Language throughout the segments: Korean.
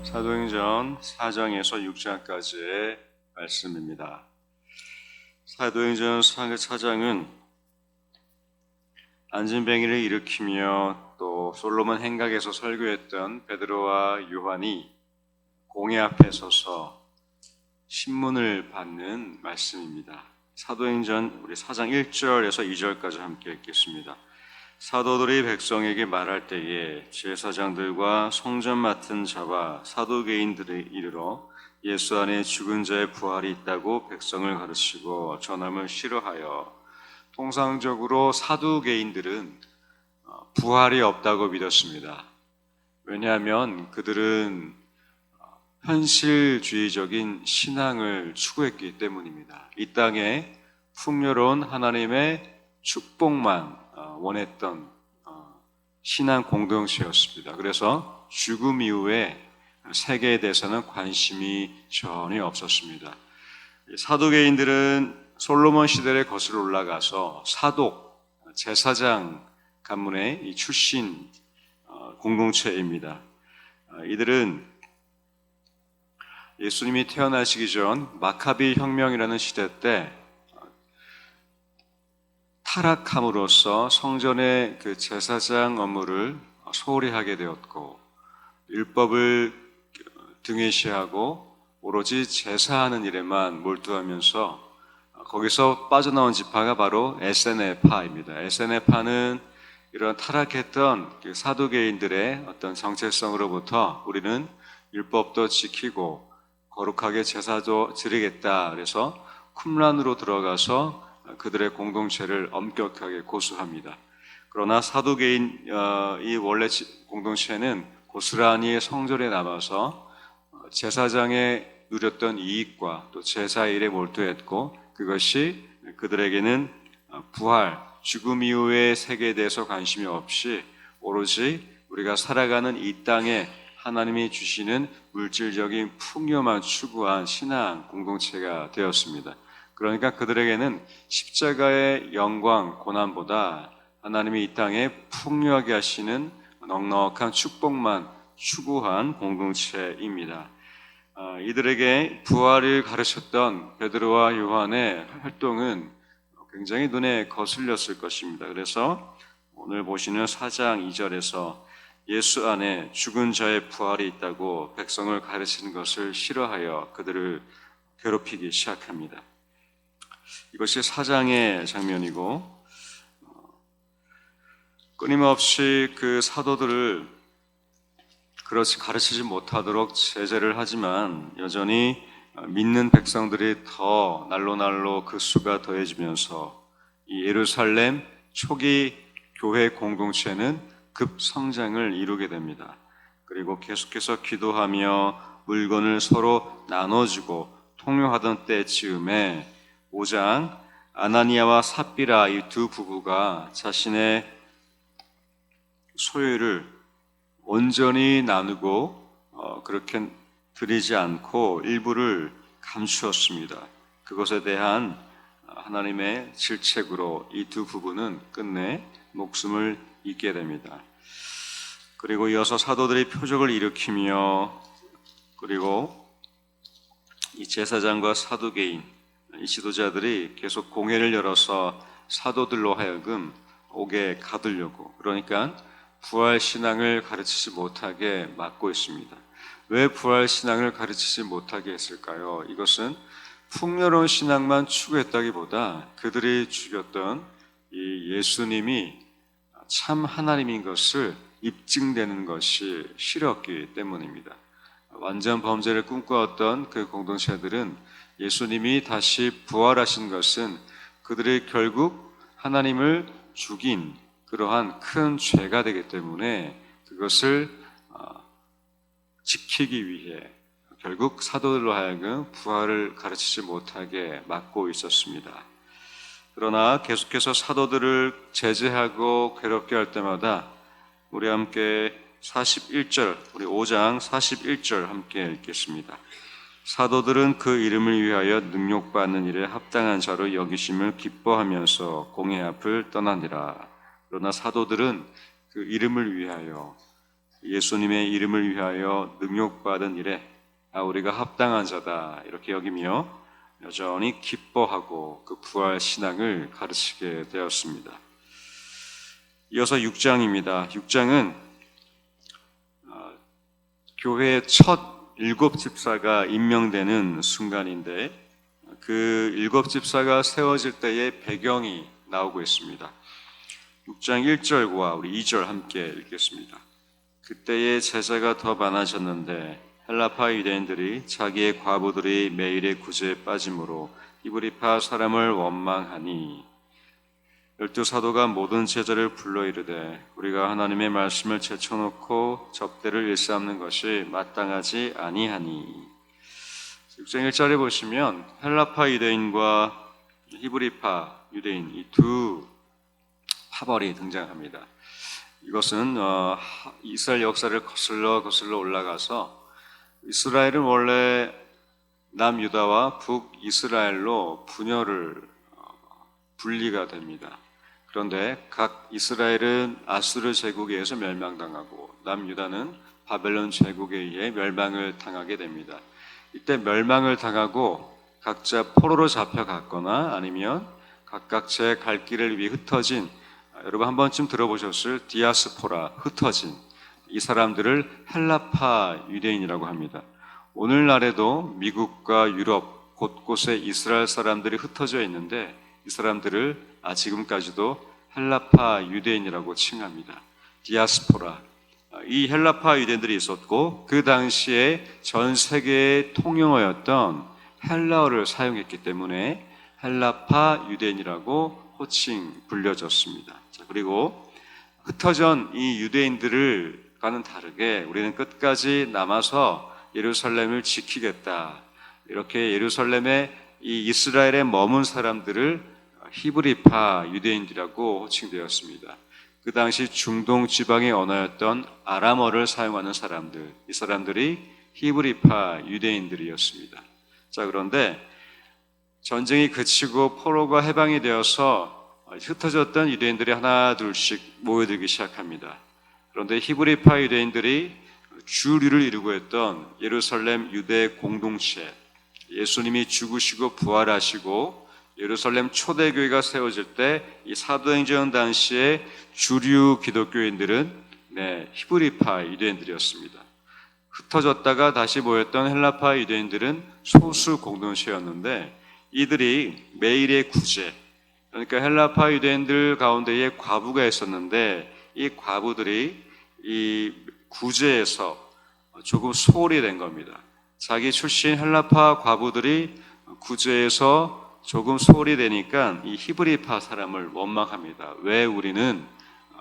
사도행전 4장에서 6장까지의 말씀입니다. 사도행전 4장은 안진뱅이를 일으키며 또 솔로몬 행각에서 설교했던 베드로와 요한이 공회 앞에 서서 신문을 받는 말씀입니다. 사도행전 우리 4장 1절에서 2절까지 함께 읽겠습니다. 사도들이 백성에게 말할 때에 제사장들과 성전 맡은 자와 사두개인들이 이르러 예수 안에 죽은 자의 부활이 있다고 백성을 가르치고 전함을 싫어하여, 통상적으로 사두개인들은 부활이 없다고 믿었습니다. 왜냐하면 그들은 현실주의적인 신앙을 추구했기 때문입니다. 이 땅에 풍요로운 하나님의 축복만 원했던 신앙 공동체였습니다. 그래서 죽음 이후에 세계에 대해서는 관심이 전혀 없었습니다. 사두개인들은 솔로몬 시대에 거슬러 올라가서 사독, 제사장 가문의 출신 공동체입니다. 이들은 예수님이 태어나시기 전 마카비 혁명이라는 시대 때 타락함으로써 성전의 그 제사장 업무를 소홀히 하게 되었고, 율법을 등회시하고 오로지 제사하는 일에만 몰두하면서 거기서 빠져나온 지파가 바로 에세네파입니다. 에세네파는 이런 타락했던 그 사두개인들의 어떤 정체성으로부터 우리는 율법도 지키고 거룩하게 제사도 드리겠다, 그래서 쿰란으로 들어가서 그들의 공동체를 엄격하게 고수합니다. 그러나 사두개인 이 원래 공동체는 고스란히 성전에 남아서 제사장의 누렸던 이익과 또 제사일에 몰두했고, 그것이 그들에게는 부활, 죽음 이후의 세계에 대해서 관심이 없이 오로지 우리가 살아가는 이 땅에 하나님이 주시는 물질적인 풍요만 추구한 신앙 공동체가 되었습니다. 그러니까 그들에게는 십자가의 영광, 고난보다 하나님이 이 땅에 풍요하게 하시는 넉넉한 축복만 추구한 공동체입니다. 이들에게 부활을 가르쳤던 베드로와 요한의 활동은 굉장히 눈에 거슬렸을 것입니다. 그래서 오늘 보시는 4장 2절에서 예수 안에 죽은 자의 부활이 있다고 백성을 가르치는 것을 싫어하여 그들을 괴롭히기 시작합니다. 이것이 4장의 장면이고, 끊임없이 그 사도들을 그렇지 가르치지 못하도록 제재를 하지만 여전히 믿는 백성들이 더 날로 그 수가 더해지면서 이 예루살렘 초기 교회 공동체는 급성장을 이루게 됩니다. 그리고 계속해서 기도하며 물건을 서로 나눠주고 통용하던 때쯤에 5장 아나니아와 삽비라 이 두 부부가 자신의 소유를 온전히 나누고 그렇게 드리지 않고 일부를 감추었습니다. 그것에 대한 하나님의 질책으로 이 두 부부는 끝내 목숨을 잃게 됩니다. 그리고 이어서 사도들이 표적을 일으키며, 그리고 이 제사장과 사두개인 이 지도자들이 계속 공회를 열어서 사도들로 하여금 옥에 가두려고, 그러니까 부활 신앙을 가르치지 못하게 막고 있습니다. 왜 부활 신앙을 가르치지 못하게 했을까요? 이것은 풍요로운 신앙만 추구했다기보다 그들이 죽였던 이 예수님이 참 하나님인 것을 입증되는 것이 싫었기 때문입니다. 완전 범죄를 꿈꿔왔던 그 공동체들은 예수님이 다시 부활하신 것은 그들이 결국 하나님을 죽인 그러한 큰 죄가 되기 때문에 그것을 지키기 위해 결국 사도들로 하여금 부활을 가르치지 못하게 막고 있었습니다. 그러나 계속해서 사도들을 제재하고 괴롭게 할 때마다 우리 함께 41절, 우리 5장 41절 함께 읽겠습니다. 사도들은 그 이름을 위하여 능욕받는 일에 합당한 자로 여기심을 기뻐하면서 공회 앞을 떠나니라. 그러나 사도들은 그 이름을 위하여 예수님의 이름을 위하여 능욕받은 일에 우리가 합당한 자다 이렇게 여기며 여전히 기뻐하고 그 부활 신앙을 가르치게 되었습니다. 이어서 6장입니다. 6장은 교회의 첫 7집사가 임명되는 순간인데 그 7집사가 세워질 때의 배경이 나오고 있습니다. 6장 1절과 우리 2절 함께 읽겠습니다. 그때의 제자가 더 많아졌는데 헬라파 유대인들이 자기의 과부들이 매일의 구제에 빠짐으로 히브리파 사람을 원망하니 12사도가 모든 제자를 불러 이르되 우리가 하나님의 말씀을 제쳐놓고 접대를 일삼는 것이 마땅하지 아니하니. 6장 1절에 보시면 헬라파 유대인과 히브리파 유대인 이 두 파벌이 등장합니다. 이것은 이스라엘 역사를 거슬러 올라가서 이스라엘은 원래 남유다와 북이스라엘로 분리가 됩니다. 그런데 각 이스라엘은 아수르 제국에 의해서 멸망당하고 남유다는 바벨론 제국에 의해 멸망을 당하게 됩니다. 이때 멸망을 당하고 각자 포로로 잡혀갔거나 아니면 각각 제 갈 길을 위해 흩어진, 여러분 한 번쯤 들어보셨을 디아스포라, 흩어진 이 사람들을 헬라파 유대인이라고 합니다. 오늘날에도 미국과 유럽 곳곳에 이스라엘 사람들이 흩어져 있는데 이 사람들을 지금까지도 헬라파 유대인이라고 칭합니다. 디아스포라. 이 헬라파 유대인들이 있었고 그 당시에 전 세계의 통용어였던 헬라어를 사용했기 때문에 헬라파 유대인이라고 호칭 불려졌습니다. 자, 그리고 흩어진 이 유대인들과는 다르게 우리는 끝까지 남아서 예루살렘을 지키겠다. 이렇게 예루살렘에 이 이스라엘에 머문 사람들을 히브리파 유대인들이라고 호칭되었습니다. 그 당시 중동 지방의 언어였던 아람어를 사용하는 사람들, 이 사람들이 히브리파 유대인들이었습니다. 자, 그런데 전쟁이 그치고 포로가 해방이 되어서 흩어졌던 유대인들이 하나 둘씩 모여들기 시작합니다. 그런데 히브리파 유대인들이 주류를 이루고 있던 예루살렘 유대 공동체, 예수님이 죽으시고 부활하시고 예루살렘 초대교회가 세워질 때 이 사도행전 당시에 주류 기독교인들은 히브리파 유대인들이었습니다. 흩어졌다가 다시 모였던 헬라파 유대인들은 소수 공동체였는데 이들이 매일의 구제, 그러니까 헬라파 유대인들 가운데에 과부가 있었는데 이 과부들이 이 구제에서 조금 소홀히 된 겁니다. 자기 출신 헬라파 과부들이 구제에서 조금 소홀히 되니까 이 히브리파 사람을 원망합니다. 왜 우리는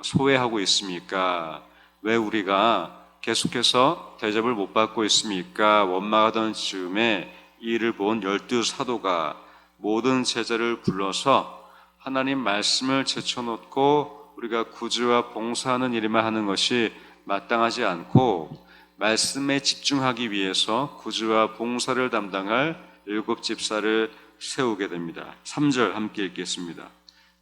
소외하고 있습니까? 왜 우리가 계속해서 대접을 못 받고 있습니까? 원망하던 즈음에 이 일을 본 12사도가 모든 제자를 불러서 하나님 말씀을 제쳐놓고 우리가 구제와 봉사하는 일만 하는 것이 마땅하지 않고 말씀에 집중하기 위해서 구제와 봉사를 담당할 7집사를 세우게 됩니다. 3절 함께 읽겠습니다.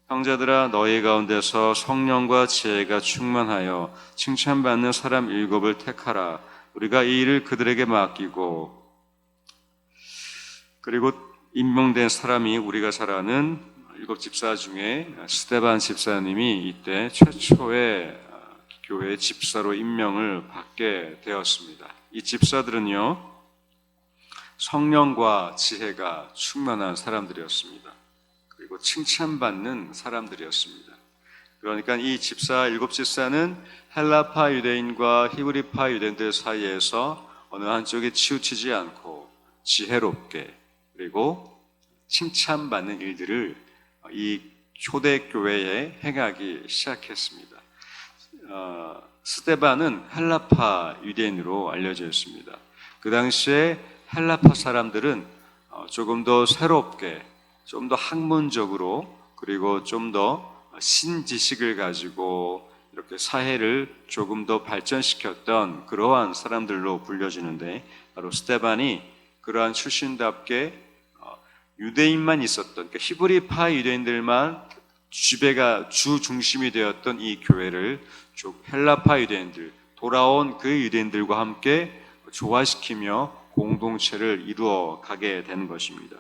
형제들아 너희 가운데서 성령과 지혜가 충만하여 칭찬받는 사람 7을 택하라. 우리가 이 일을 그들에게 맡기고 그리고 임명된 사람이 우리가 잘 아는 7집사 중에 스데반 집사님이 이때 최초의 교회 집사로 임명을 받게 되었습니다. 이 집사들은요 성령과 지혜가 충만한 사람들이었습니다. 그리고 칭찬받는 사람들이었습니다. 그러니까 이 집사 7집사는 헬라파 유대인과 히브리파 유대인들 사이에서 어느 한쪽에 치우치지 않고 지혜롭게 그리고 칭찬받는 일들을 이 초대교회에 행하기 시작했습니다. 스데반은 헬라파 유대인으로 알려져 있습니다. 그 당시에 헬라파 사람들은 조금 더 새롭게, 좀 더 학문적으로 그리고 좀 더 신지식을 가지고 이렇게 사회를 조금 더 발전시켰던 그러한 사람들로 불려지는데 바로 스데반이 그러한 출신답게 유대인만 있었던 그러니까 히브리파 유대인들만 주 중심이 되었던 이 교회를 헬라파 유대인들, 돌아온 그 유대인들과 함께 조화시키며 공동체를 이루어 가게 되는 것입니다.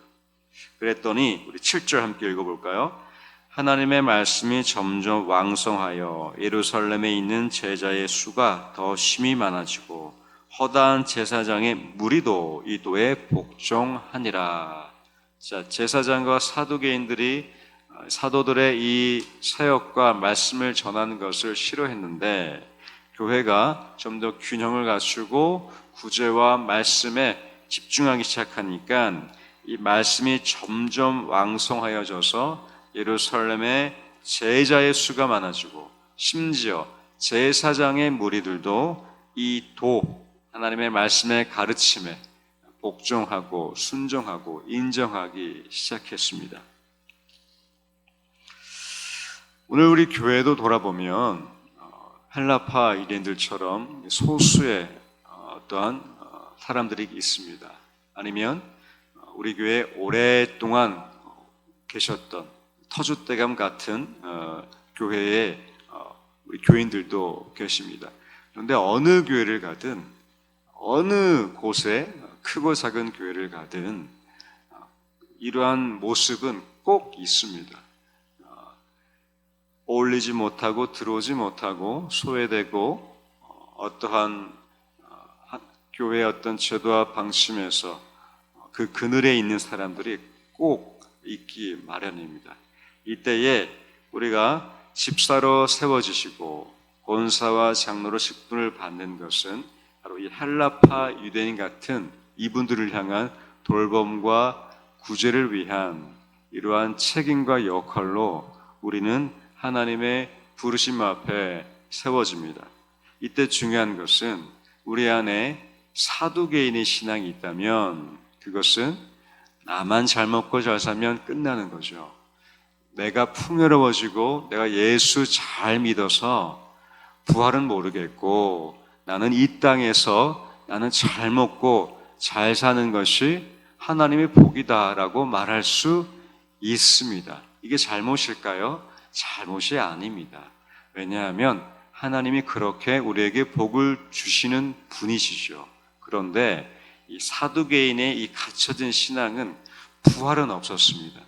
그랬더니 우리 7절 함께 읽어볼까요? 하나님의 말씀이 점점 왕성하여 예루살렘에 있는 제자의 수가 더 심히 많아지고 허다한 제사장의 무리도 이 도에 복종하니라. 자, 제사장과 사두개인들이 사도들의 이 사역과 말씀을 전하는 것을 싫어했는데 교회가 좀 더 균형을 갖추고 구제와 말씀에 집중하기 시작하니까 이 말씀이 점점 왕성하여져서 예루살렘에 제자의 수가 많아지고 심지어 제사장의 무리들도 이 하나님의 말씀의 가르침에 복종하고 순종하고 인정하기 시작했습니다. 오늘 우리 교회도 돌아보면 헬라파 유대인들처럼 소수의 어떠한 사람들이 있습니다. 아니면 우리 교회에 오랫동안 계셨던 터줏대감 같은 교회의 우리 교인들도 계십니다. 그런데 어느 교회를 가든 어느 곳에 크고 작은 교회를 가든 이러한 모습은 꼭 있습니다. 어울리지 못하고 들어오지 못하고 소외되고 어떠한 교회의 어떤 제도와 방침에서 그 그늘에 있는 사람들이 꼭 있기 마련입니다. 이때에 우리가 집사로 세워지시고 권사와 장로로 직분을 받는 것은 바로 이 헬라파 유대인 같은 이분들을 향한 돌봄과 구제를 위한 이러한 책임과 역할로 우리는 하나님의 부르심 앞에 세워집니다. 이때 중요한 것은 우리 안에 사두개인의 신앙이 있다면 그것은 나만 잘 먹고 잘 살면 끝나는 거죠. 내가 풍요로워지고 내가 예수 잘 믿어서 부활은 모르겠고 나는 이 땅에서 나는 잘 먹고 잘 사는 것이 하나님의 복이다라고 말할 수 있습니다. 이게 잘못일까요? 잘못이 아닙니다. 왜냐하면 하나님이 그렇게 우리에게 복을 주시는 분이시죠. 그런데 이 사두개인의 이 갇혀진 신앙은 부활은 없었습니다.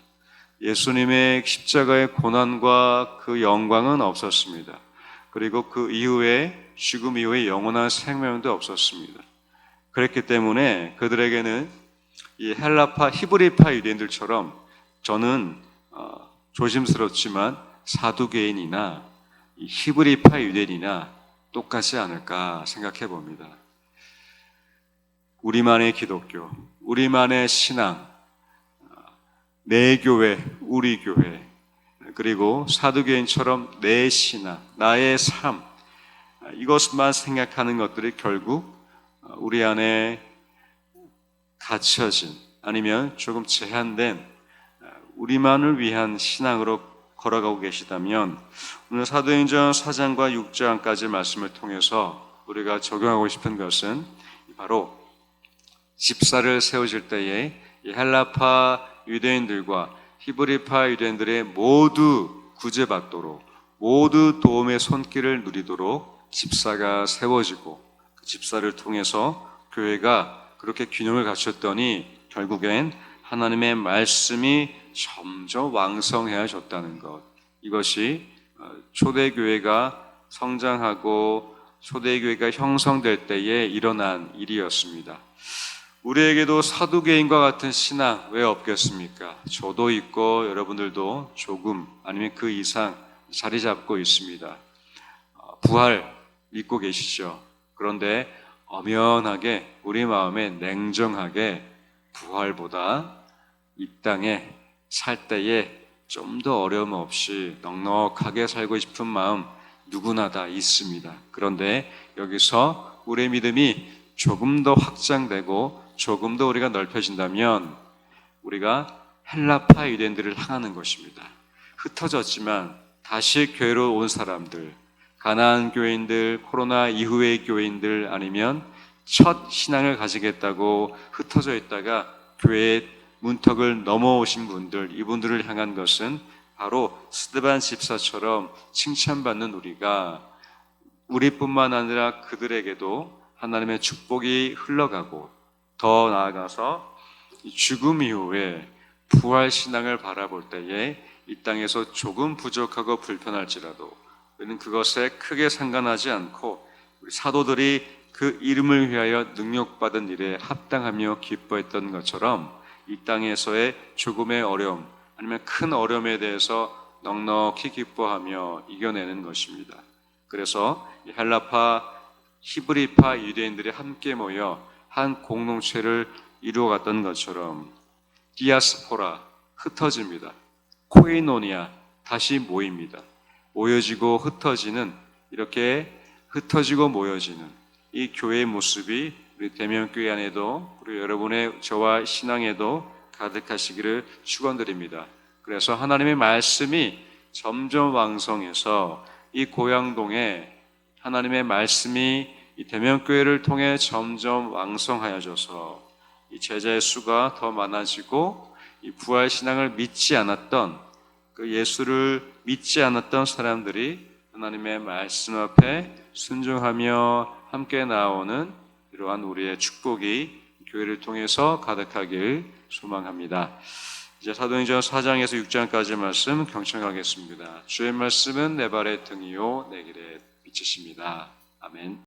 예수님의 십자가의 고난과 그 영광은 없었습니다. 그리고 그 이후에 죽음 이후에 영원한 생명도 없었습니다. 그랬기 때문에 그들에게는 이 헬라파 히브리파 유대인들처럼 저는 조심스럽지만 사두개인이나 히브리파 유대인이나 똑같지 않을까 생각해 봅니다. 우리만의 기독교, 우리만의 신앙, 내 교회, 우리 교회, 그리고 사두개인처럼 내 신앙, 나의 삶, 이것만 생각하는 것들이 결국 우리 안에 갇혀진 아니면 조금 제한된 우리만을 위한 신앙으로 걸어가고 계시다면 오늘 사도행전 4장과 6장까지 말씀을 통해서 우리가 적용하고 싶은 것은 바로 집사를 세우실 때에 이 헬라파 유대인들과 히브리파 유대인들의 모두 구제받도록 모두 도움의 손길을 누리도록 집사가 세워지고 그 집사를 통해서 교회가 그렇게 균형을 갖췄더니 결국엔 하나님의 말씀이 점점 왕성해졌다는 것. 이것이 초대교회가 성장하고 초대교회가 형성될 때에 일어난 일이었습니다. 우리에게도 사두개인과 같은 신앙 왜 없겠습니까? 저도 있고 여러분들도 조금 아니면 그 이상 자리 잡고 있습니다. 부활 믿고 계시죠? 그런데 엄연하게 우리 마음에 냉정하게 부활보다 이 땅에 살 때에 좀 더 어려움 없이 넉넉하게 살고 싶은 마음 누구나 다 있습니다. 그런데 여기서 우리의 믿음이 조금 더 확장되고 조금 더 우리가 넓혀진다면 우리가 헬라파 유대인들을 향하는 것입니다. 흩어졌지만 다시 교회로 온 사람들, 가나안 교인들, 코로나 이후의 교인들 아니면 첫 신앙을 가지겠다고 흩어져 있다가 교회의 문턱을 넘어오신 분들, 이분들을 향한 것은 바로 스데반 집사처럼 칭찬받는 우리가 우리뿐만 아니라 그들에게도 하나님의 축복이 흘러가고, 더 나아가서 죽음 이후에 부활 신앙을 바라볼 때에 이 땅에서 조금 부족하고 불편할지라도 우리는 그것에 크게 상관하지 않고, 우리 사도들이 그 이름을 위하여 능력받은 일에 합당하며 기뻐했던 것처럼 이 땅에서의 조금의 어려움 아니면 큰 어려움에 대해서 넉넉히 기뻐하며 이겨내는 것입니다. 그래서 헬라파, 히브리파 유대인들이 함께 모여 한 공동체를 이루어갔던 것처럼 디아스포라, 흩어집니다. 코이노니아, 다시 모입니다. 모여지고 흩어지는, 이렇게 흩어지고 모여지는 이 교회의 모습이 우리 대면교회 안에도, 그리고 여러분의 저와 신앙에도 가득하시기를 축원드립니다. 그래서 하나님의 말씀이 점점 왕성해서 이 고양동에 하나님의 말씀이 이 대면교회를 통해 점점 왕성하여져서 이 제자의 수가 더 많아지고, 이 부활 신앙을 믿지 않았던, 그 예수를 믿지 않았던 사람들이 하나님의 말씀 앞에 순종하며 함께 나오는 이러한 우리의 축복이 교회를 통해서 가득하길 소망합니다. 이제 사도행전 4장에서 6장까지 말씀 경청하겠습니다. 주의 말씀은 내 발의 등이요 내 길의 빛이십니다. 아멘.